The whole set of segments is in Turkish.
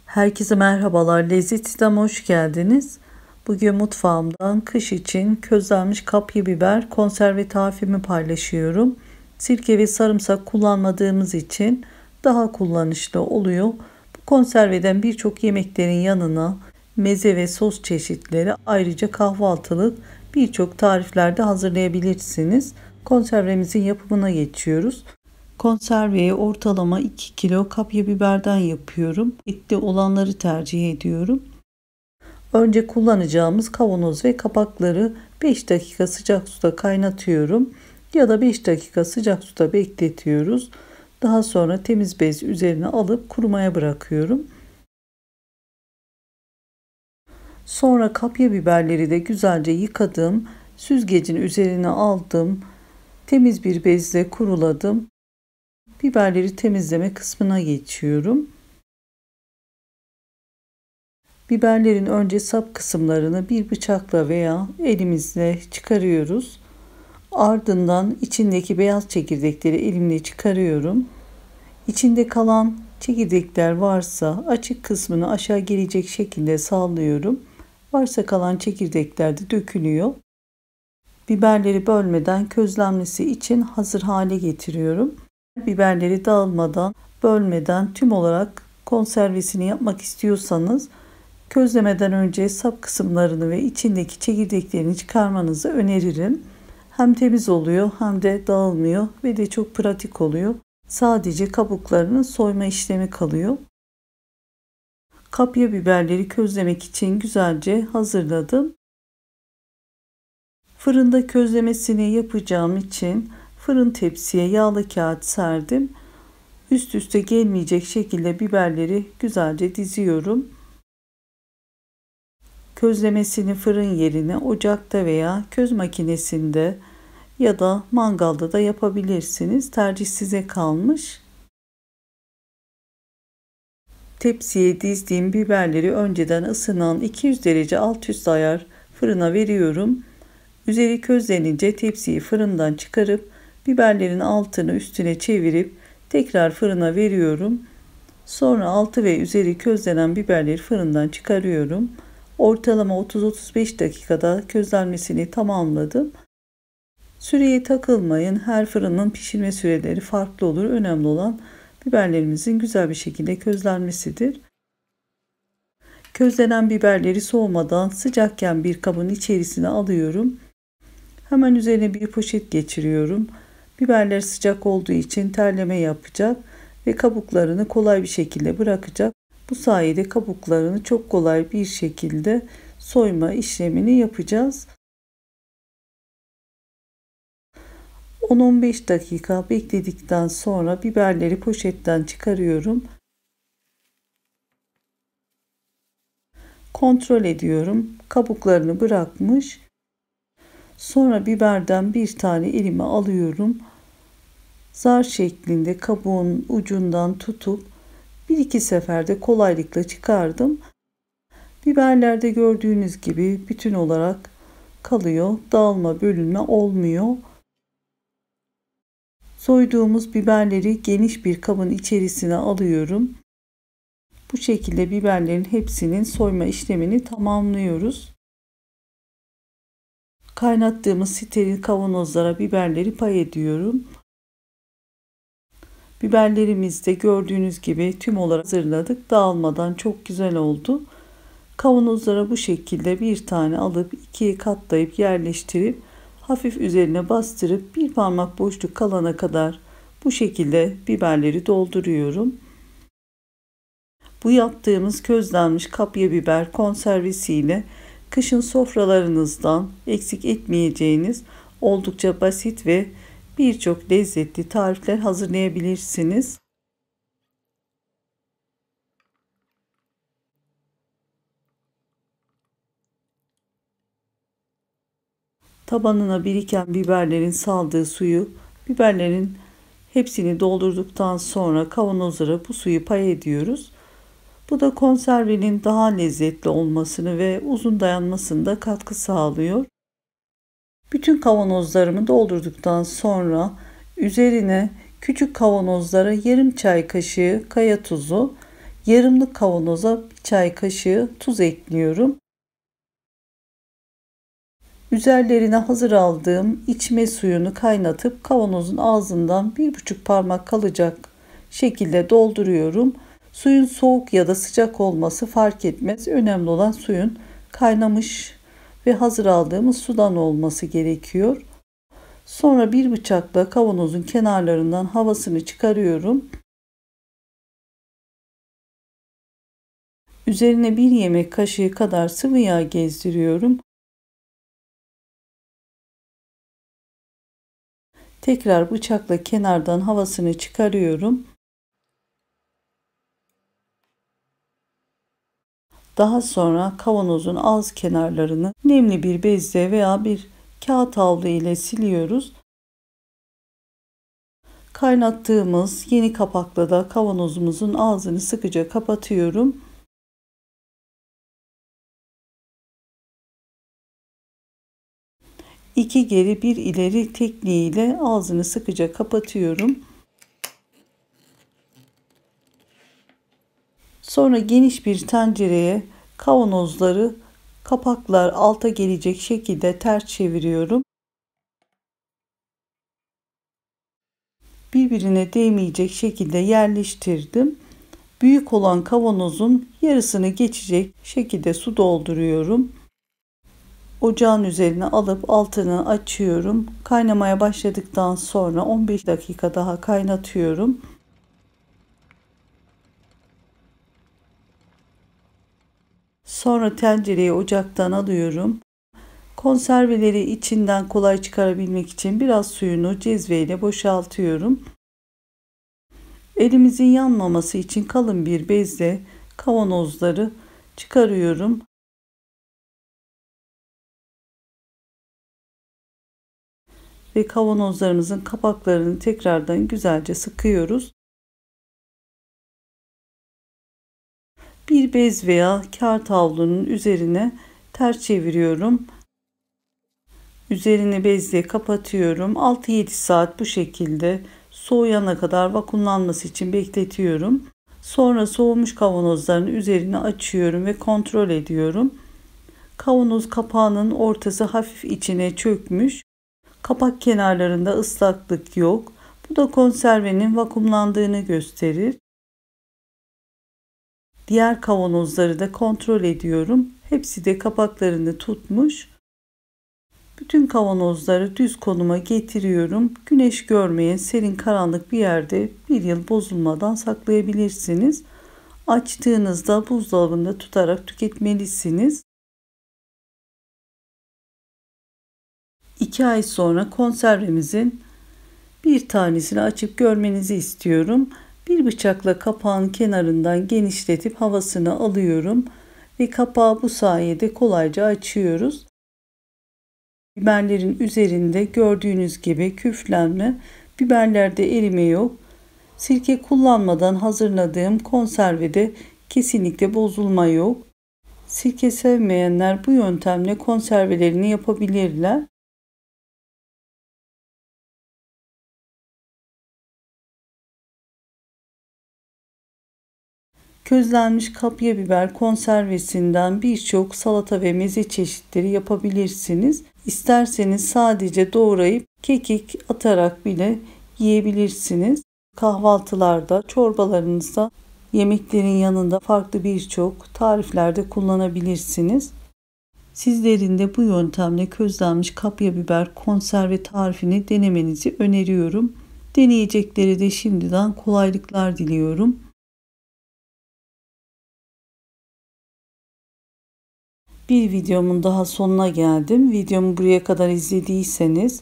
Herkese merhabalar. Lezzetli'den hoş geldiniz. Bugün mutfağımdan kış için közlenmiş kapya biber konserve tarifimi paylaşıyorum. Sirke ve sarımsak kullanmadığımız için daha kullanışlı oluyor. Bu konserveden birçok yemeklerin yanına meze ve sos çeşitleri, ayrıca kahvaltılık birçok tariflerde hazırlayabilirsiniz. Konservemizin yapımına geçiyoruz. Konserveyi ortalama 2 kilo kapya biberden yapıyorum. Etli olanları tercih ediyorum. Önce kullanacağımız kavanoz ve kapakları 5 dakika sıcak suda kaynatıyorum ya da 5 dakika sıcak suda bekletiyoruz. Daha sonra temiz bez üzerine alıp kurumaya bırakıyorum. Sonra kapya biberleri de güzelce yıkadım. Süzgecin üzerine aldım. Temiz bir bezle kuruladım. Biberleri temizleme kısmına geçiyorum. Biberlerin önce sap kısımlarını bir bıçakla veya elimizle çıkarıyoruz. Ardından içindeki beyaz çekirdekleri elimle çıkarıyorum. İçinde kalan çekirdekler varsa açık kısmını aşağı gelecek şekilde sallıyorum. Varsa kalan çekirdekler de dökülüyor. Biberleri bölmeden közlenmesi için hazır hale getiriyorum. Biberleri dağılmadan, bölmeden tüm olarak konservesini yapmak istiyorsanız közlemeden önce sap kısımlarını ve içindeki çekirdeklerini çıkarmanızı öneririm. Hem temiz oluyor hem de dağılmıyor ve de çok pratik oluyor. Sadece kabuklarının soyma işlemi kalıyor. Kapya biberleri közlemek için güzelce hazırladım. Fırında közlemesini yapacağım için fırın tepsiye yağlı kağıt serdim. Üst üste gelmeyecek şekilde biberleri güzelce diziyorum. Közlemesini fırın yerine ocakta veya köz makinesinde ya da mangalda da yapabilirsiniz. Tercih size kalmış. Tepsiye dizdiğim biberleri önceden ısınan 200 derece alt üst ayar fırına veriyorum. Üzeri közlenince tepsiyi fırından çıkarıp biberlerin altını üstüne çevirip tekrar fırına veriyorum. Sonra altı ve üzeri közlenen biberleri fırından çıkarıyorum. Ortalama 30-35 dakikada közlenmesini tamamladım. Süreye takılmayın. Her fırının pişirme süreleri farklı olur. Önemli olan biberlerimizin güzel bir şekilde közlenmesidir. Közlenen biberleri soğumadan sıcakken bir kabın içerisine alıyorum. Hemen üzerine bir poşet geçiriyorum. Biberler sıcak olduğu için terleme yapacak ve kabuklarını kolay bir şekilde bırakacak. Bu sayede kabuklarını çok kolay bir şekilde soyma işlemini yapacağız. 10-15 dakika bekledikten sonra biberleri poşetten çıkarıyorum. Kontrol ediyorum. Kabuklarını bırakmış. Sonra biberden bir tane elime alıyorum. Zar şeklinde kabuğun ucundan tutup bir iki seferde kolaylıkla çıkardım. Biberlerde gördüğünüz gibi bütün olarak kalıyor. Dağılma, bölünme olmuyor. Soyduğumuz biberleri geniş bir kabın içerisine alıyorum. Bu şekilde biberlerin hepsinin soyma işlemini tamamlıyoruz. Kaynattığımız steril kavanozlara biberleri pay ediyorum. Biberlerimizi de gördüğünüz gibi tüm olarak hazırladık. Dağılmadan çok güzel oldu. Kavanozlara bu şekilde bir tane alıp ikiye katlayıp yerleştirip hafif üzerine bastırıp bir parmak boşluk kalana kadar bu şekilde biberleri dolduruyorum. Bu yaptığımız közlenmiş kapya biber konservesiyle kışın sofralarınızdan eksik etmeyeceğiniz oldukça basit ve birçok lezzetli tarifler hazırlayabilirsiniz. Tabanına biriken biberlerin saldığı suyu, biberlerin hepsini doldurduktan sonra kavanozlara bu suyu pay ediyoruz. Bu da konservenin daha lezzetli olmasını ve uzun dayanmasında katkı sağlıyor. Bütün kavanozlarımı doldurduktan sonra üzerine küçük kavanozlara yarım çay kaşığı kaya tuzu, Yarımlık kavanoza 1 çay kaşığı tuz ekliyorum. Üzerlerine hazır aldığım içme suyunu kaynatıp kavanozun ağzından 1,5 parmak kalacak şekilde dolduruyorum. Suyun soğuk ya da sıcak olması fark etmez. Önemli olan suyun kaynamış ve hazır aldığımız sudan olması gerekiyor. Sonra bir bıçakla kavanozun kenarlarından havasını çıkarıyorum. Üzerine 1 yemek kaşığı kadar sıvı yağ gezdiriyorum. Tekrar bıçakla kenardan havasını çıkarıyorum. Daha sonra kavanozun ağız kenarlarını nemli bir bezle veya bir kağıt havlu ile siliyoruz. Kaynattığımız yeni kapakla da kavanozumuzun ağzını sıkıca kapatıyorum. İki geri bir ileri tekniğiyle ağzını sıkıca kapatıyorum. Sonra geniş bir tencereye kavanozları kapaklar alta gelecek şekilde ters çeviriyorum. Birbirine değmeyecek şekilde yerleştirdim. Büyük olan kavanozun yarısını geçecek şekilde su dolduruyorum. Ocağın üzerine alıp altını açıyorum. Kaynamaya başladıktan sonra 15 dakika daha kaynatıyorum. Sonra tencereyi ocaktan alıyorum. Konserveleri içinden kolay çıkarabilmek için biraz suyunu cezveyle boşaltıyorum. Elimizin yanmaması için kalın bir bezle kavanozları çıkarıyorum. Ve kavanozlarımızın kapaklarını tekrardan güzelce sıkıyoruz. Bir bez veya kağıt havlunun üzerine ters çeviriyorum. Üzerini bezle kapatıyorum. 6-7 saat bu şekilde soğuyana kadar vakumlanması için bekletiyorum. Sonra soğumuş kavanozların üzerini açıyorum ve kontrol ediyorum. Kavanoz kapağının ortası hafif içine çökmüş. Kapak kenarlarında ıslaklık yok. Bu da konservenin vakumlandığını gösterir. Diğer kavanozları da kontrol ediyorum. Hepsi de kapaklarını tutmuş. Bütün kavanozları düz konuma getiriyorum. Güneş görmeyen serin karanlık bir yerde 1 yıl bozulmadan saklayabilirsiniz. Açtığınızda buzdolabında tutarak tüketmelisiniz. 2 ay sonra konservemizin bir tanesini açıp görmenizi istiyorum. Bir bıçakla kapağın kenarından genişletip havasını alıyorum ve kapağı bu sayede kolayca açıyoruz. Biberlerin üzerinde gördüğünüz gibi küflenme, biberlerde erime yok. Sirke kullanmadan hazırladığım konservede kesinlikle bozulma yok. Sirke sevmeyenler bu yöntemle konservelerini yapabilirler. Közlenmiş kapya biber konservesinden birçok salata ve meze çeşitleri yapabilirsiniz. İsterseniz sadece doğrayıp kekik atarak bile yiyebilirsiniz. Kahvaltılarda, çorbalarınızda, yemeklerin yanında farklı birçok tariflerde kullanabilirsiniz. Sizlerin de bu yöntemle közlenmiş kapya biber konserve tarifini denemenizi öneriyorum. Deneyecekleri de şimdiden kolaylıklar diliyorum. Bir videomun daha sonuna geldim. Videomu buraya kadar izlediyseniz,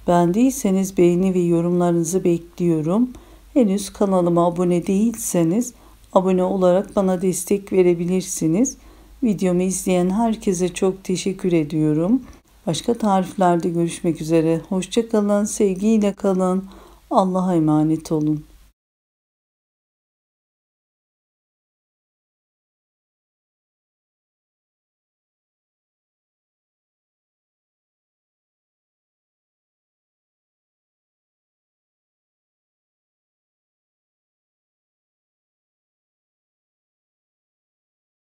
beğendiyseniz beğeni ve yorumlarınızı bekliyorum. Henüz kanalıma abone değilseniz abone olarak bana destek verebilirsiniz. Videomu izleyen herkese çok teşekkür ediyorum. Başka tariflerde görüşmek üzere. Hoşça kalın, sevgiyle kalın. Allah'a emanet olun.